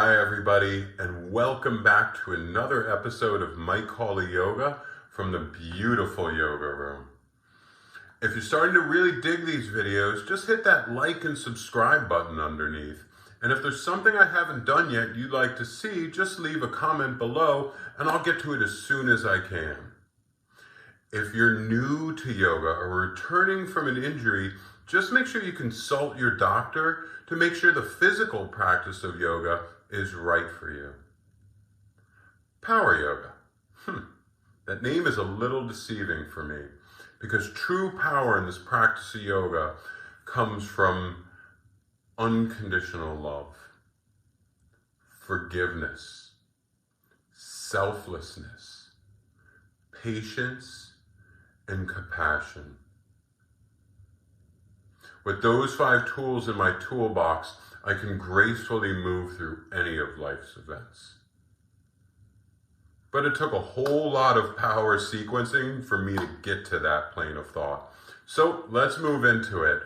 Hi everybody, and welcome back to another episode of Mike Hawley Yoga from the beautiful yoga room. If you're starting to really dig these videos, just hit that like and subscribe button underneath. And if there's something I haven't done yet you'd like to see, just leave a comment below and I'll get to it as soon as I can. If you're new to yoga or returning from an injury, just make sure you consult your doctor to make sure the physical practice of yoga is right for you. Power yoga. That name is a little deceiving for me because true power in this practice of yoga comes from unconditional love, forgiveness, selflessness, patience, and compassion. With those 5 tools in my toolbox, I can gracefully move through any of life's events. But it took a whole lot of power sequencing for me to get to that plane of thought. So let's move into it.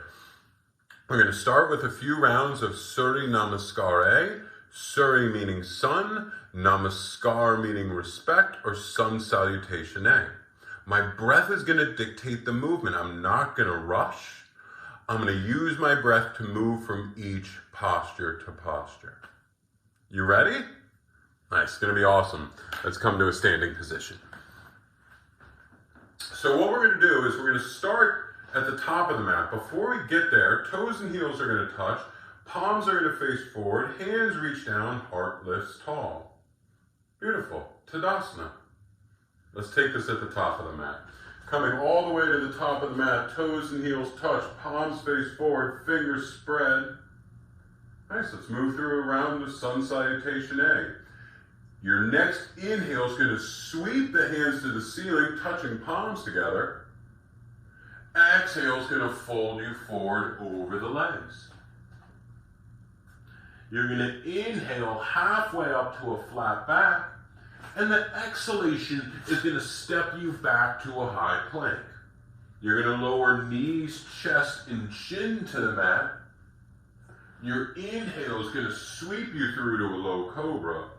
We're going to start with a few rounds of Surya Namaskara. Surya meaning sun, Namaskar meaning respect, or sun salutation A. My breath is going to dictate the movement. I'm not going to rush. I'm going to use my breath to move from each posture to posture. You ready? Nice, it's going to be awesome. Let's come to a standing position. So what we're going to do is we're going to start at the top of the mat. Before we get there, toes and heels are going to touch, palms are going to face forward, hands reach down, heart lifts tall. Beautiful. Tadasana. Let's take this at the top of the mat. Coming all the way to the top of the mat, toes and heels touch, palms face forward, fingers spread. Nice, let's move through a round of sun salutation A. Your next inhale is going to sweep the hands to the ceiling, touching palms together. Exhale is going to fold you forward over the legs. You're going to inhale halfway up to a flat back. And the exhalation is going to step you back to a high plank. You're going to lower knees, chest, and chin to the mat. Your inhale is going to sweep you through to a low cobra.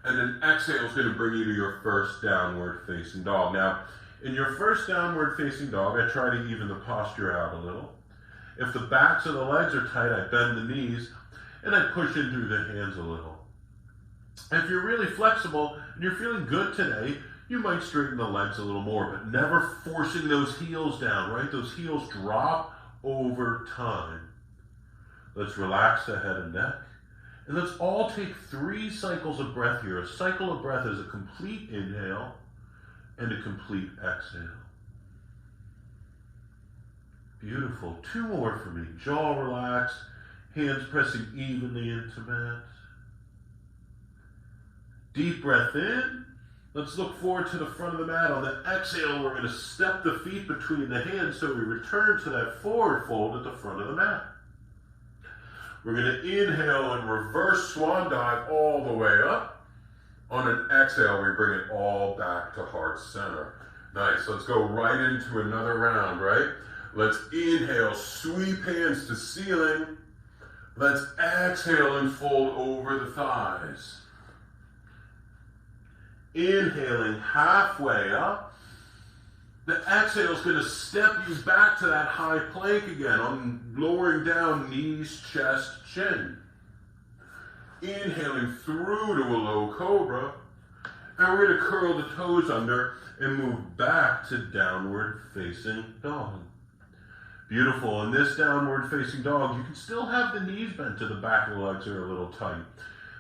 And then exhale is going to bring you to your first downward facing dog. Now, in your first downward facing dog, I try to even the posture out a little. If the backs of the legs are tight, I bend the knees and I push in through the hands a little. And if you're really flexible and you're feeling good today, you might straighten the legs a little more, but never forcing those heels down, right? Those heels drop over time. Let's relax the head and neck. And let's all take 3 cycles of breath here. A cycle of breath is a complete inhale and a complete exhale. Beautiful. 2 more for me. Jaw relaxed, hands pressing evenly into mat. Deep breath in. Let's look forward to the front of the mat. On the exhale, we're going to step the feet between the hands so we return to that forward fold at the front of the mat. We're going to inhale and reverse swan dive all the way up. On an exhale, we bring it all back to heart center. Nice. Let's go right into another round, right? Let's inhale, sweep hands to ceiling. Let's exhale and fold over the thighs. Inhaling halfway up. The exhale is going to step you back to that high plank again. I'm lowering down knees, chest, chin. Inhaling through to a low cobra. And we're going to curl the toes under and move back to downward facing dog. Beautiful. In this downward facing dog, you can still have the knees bent to the back of the legs are a little tight.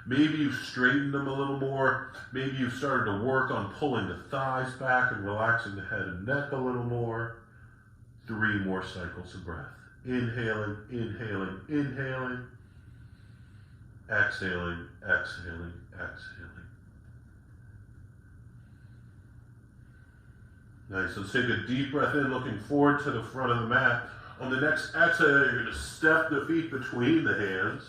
Maybe you've straightened them a little more. Maybe you've started to work on pulling the thighs back and relaxing the head and neck a little more. 3 more cycles of breath. Inhaling, inhaling, inhaling. Exhaling, exhaling, exhaling. Nice. Let's take a deep breath in, looking forward to the front of the mat. On the next exhale, you're going to step the feet between the hands.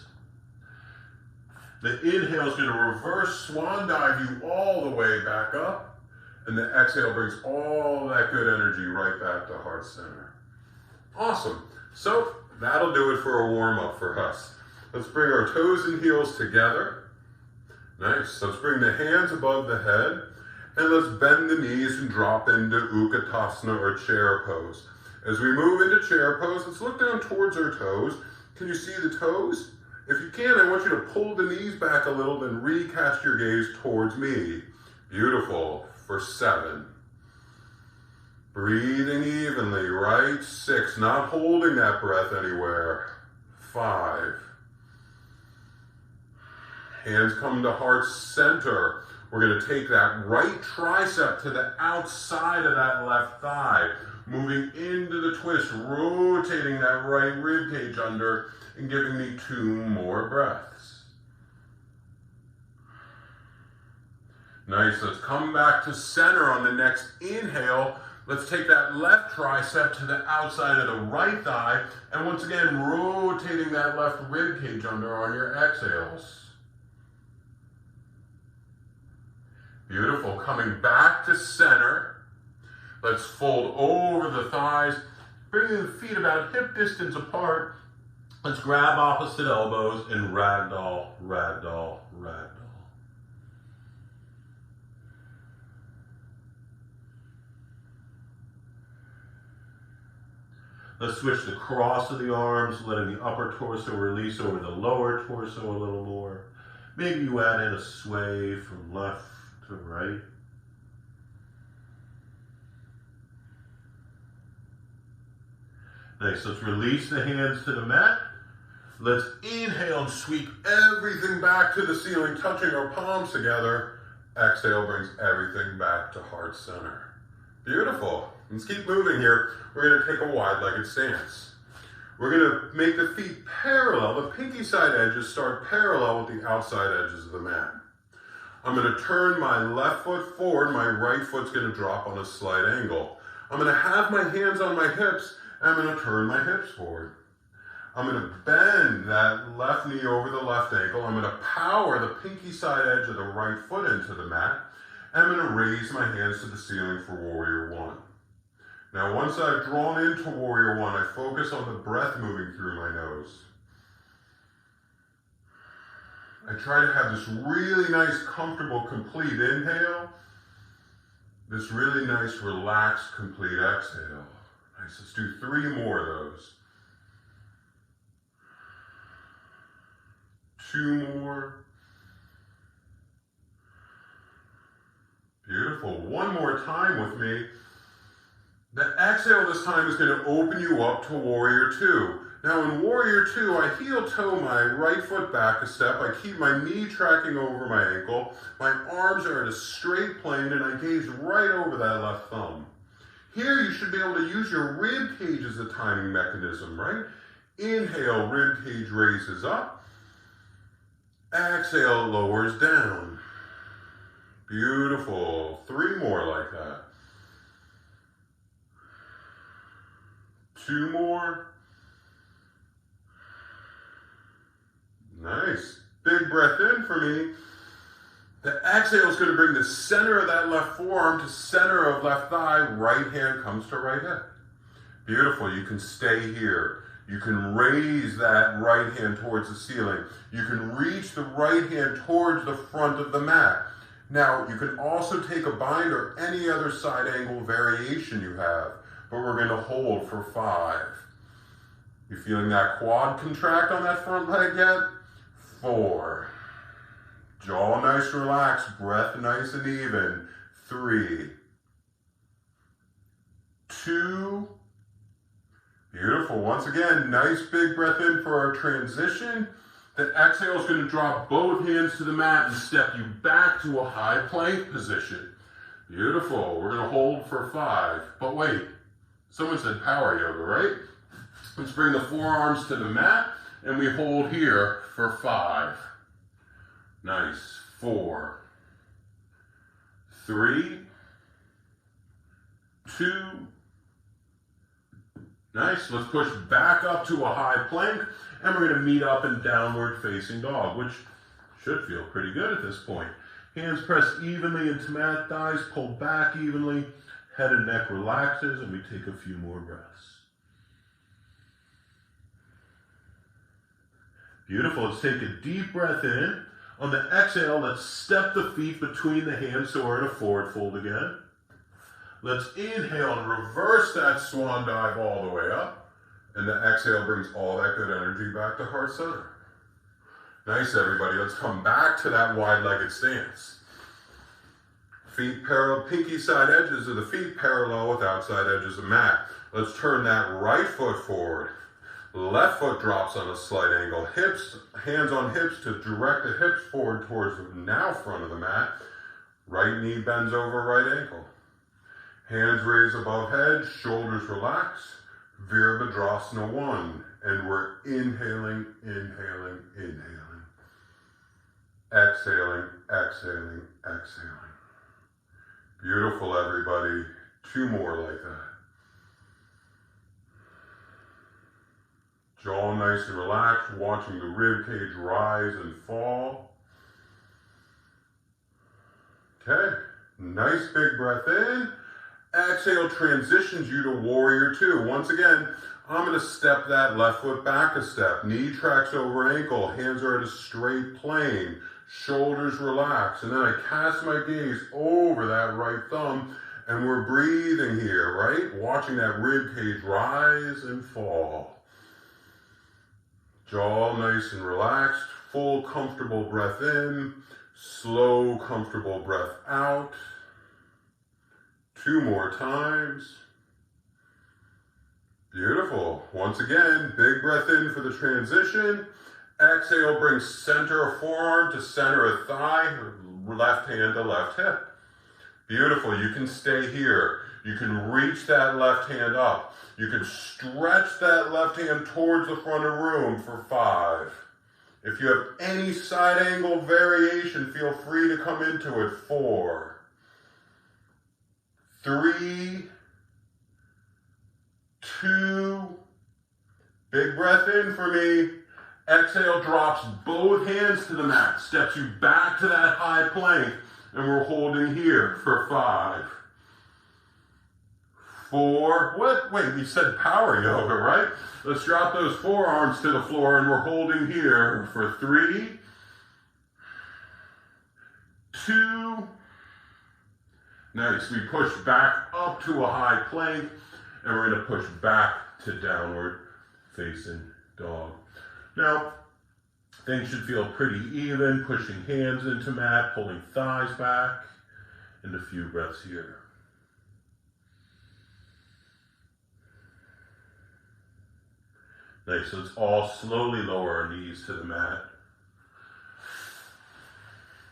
The inhale is going to reverse swan dive you all the way back up. And the exhale brings all that good energy right back to heart center. Awesome. So that'll do it for a warm up for us. Let's bring our toes and heels together. Nice. Let's bring the hands above the head and let's bend the knees and drop into Utkatasana or chair pose. As we move into chair pose, let's look down towards our toes. Can you see the toes? If you can, I want you to pull the knees back a little, then recast your gaze towards me. Beautiful. For 7. Breathing evenly, right? 6. Not holding that breath anywhere. 5. Hands come to heart center. We're going to take that right tricep to the outside of that left thigh, moving into the twist, rotating that right rib cage under, and giving me 2 more breaths. Nice. Let's come back to center on the next inhale. Let's take that left tricep to the outside of the right thigh, and once again, rotating that left rib cage under on your exhales. Beautiful. Coming back to center. Let's fold over the thighs, bringing the feet about hip distance apart. Let's grab opposite elbows and ragdoll, ragdoll, ragdoll. Let's switch the cross of the arms, letting the upper torso release over the lower torso a little more. Maybe you add in a sway from left to right. Nice. Let's release the hands to the mat. Let's inhale and sweep everything back to the ceiling, touching our palms together. Exhale brings everything back to heart center. Beautiful. Let's keep moving here. We're going to take a wide-legged stance. We're going to make the feet parallel. The pinky side edges start parallel with the outside edges of the mat. I'm going to turn my left foot forward. My right foot's going to drop on a slight angle. I'm going to have my hands on my hips, and I'm going to turn my hips forward. I'm going to bend that left knee over the left ankle. I'm going to power the pinky side edge of the right foot into the mat. And I'm going to raise my hands to the ceiling for Warrior One. Now, once I've drawn into Warrior One, I focus on the breath moving through my nose. I try to have this really nice, comfortable, complete inhale. This really nice, relaxed, complete exhale. Nice, let's do 3 more of those. 2 more. Beautiful. 1 more time with me. The exhale this time is going to open you up to Warrior Two. Now in Warrior Two, I heel toe my right foot back a step. I keep my knee tracking over my ankle. My arms are at a straight plane and I gaze right over that left thumb. Here you should be able to use your rib cage as a timing mechanism, right? Inhale, rib cage raises up. Exhale, lowers down. Beautiful. 3 more like that. 2 more. Nice. Big breath in for me. The exhale is going to bring the center of that left forearm to center of left thigh. Right hand comes to right hip. Beautiful. You can stay here. You can raise that right hand towards the ceiling. You can reach the right hand towards the front of the mat. Now, you can also take a bind or any other side angle variation you have, but we're going to hold for 5. You feeling that quad contract on that front leg yet? 4. Jaw nice, relaxed, breath nice and even. 3. 2. Beautiful. Once again, nice big breath in for our transition. The exhale is going to drop both hands to the mat and step you back to a high plank position. Beautiful. We're going to hold for 5. But wait, someone said power yoga, right? Let's bring the forearms to the mat and we hold here for 5. Nice. 4. 3. 2. Nice. Let's push back up to a high plank. And we're going to meet up in downward facing dog, which should feel pretty good at this point. Hands press evenly into mat, thighs pull back evenly, head and neck relaxes, and we take a few more breaths. Beautiful. Let's take a deep breath in. On the exhale, let's step the feet between the hands so we're in a forward fold again. Let's inhale and reverse that swan dive all the way up. And the exhale brings all that good energy back to heart center. Nice, everybody. Let's come back to that wide-legged stance. Feet parallel, pinky side edges of the feet parallel with outside edges of mat. Let's turn that right foot forward. Left foot drops on a slight angle. Hips, hands on hips to direct the hips forward towards the now front of the mat. Right knee bends over right ankle. Hands raised above head, shoulders relax. Virabhadrasana 1. And we're inhaling, inhaling, inhaling. Exhaling, exhaling, exhaling. Beautiful, everybody. 2 more like that. Jaw nice and relaxed, watching the rib cage rise and fall. Okay, nice big breath in. Exhale transitions you to warrior 2. Once again, I'm going to step that left foot back a step. Knee tracks over ankle, hands are at a straight plane, shoulders relax, and then I cast my gaze over that right thumb, and we're breathing here, right? Watching that rib cage rise and fall. Jaw nice and relaxed, full comfortable breath in, slow comfortable breath out. 2 more times. Beautiful. Once again, big breath in for the transition. Exhale, bring center of forearm to center of thigh, left hand to left hip. Beautiful. You can stay here. You can reach that left hand up. You can stretch that left hand towards the front of the room for 5. If you have any side angle variation, feel free to come into it. 4, 3, 2, big breath in for me. Exhale drops both hands to the mat, steps you back to that high plank, and we're holding here for 5. 4, what? Wait, we said power yoga, right? Let's drop those forearms to the floor and we're holding here for 3, 2, nice. We push back up to a high plank and we're going to push back to downward facing dog. Now, things should feel pretty even, pushing hands into mat, pulling thighs back, and a few breaths here. Nice, let's all slowly lower our knees to the mat.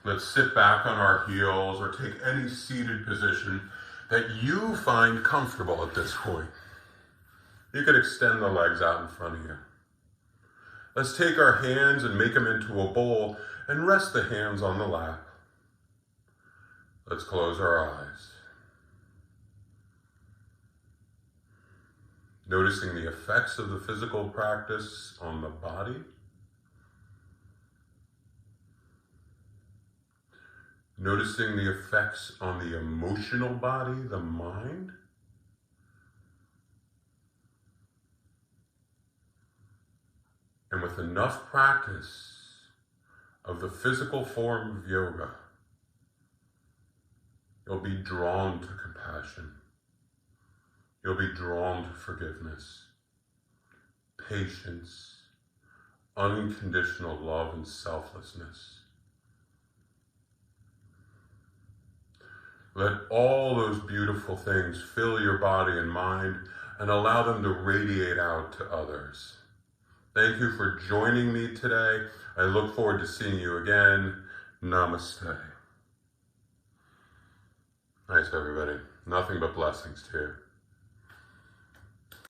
Let's sit back on our heels or take any seated position that you find comfortable at this point. You could extend the legs out in front of you. Let's take our hands and make them into a bowl and rest the hands on the lap. Let's close our eyes. Noticing the effects of the physical practice on the body. Noticing the effects on the emotional body, the mind. And with enough practice of the physical form of yoga, you'll be drawn to compassion. You'll be drawn to forgiveness, patience, unconditional love, and selflessness. Let all those beautiful things fill your body and mind and allow them to radiate out to others. Thank you for joining me today. I look forward to seeing you again. Namaste. Nice, everybody. Nothing but blessings to you.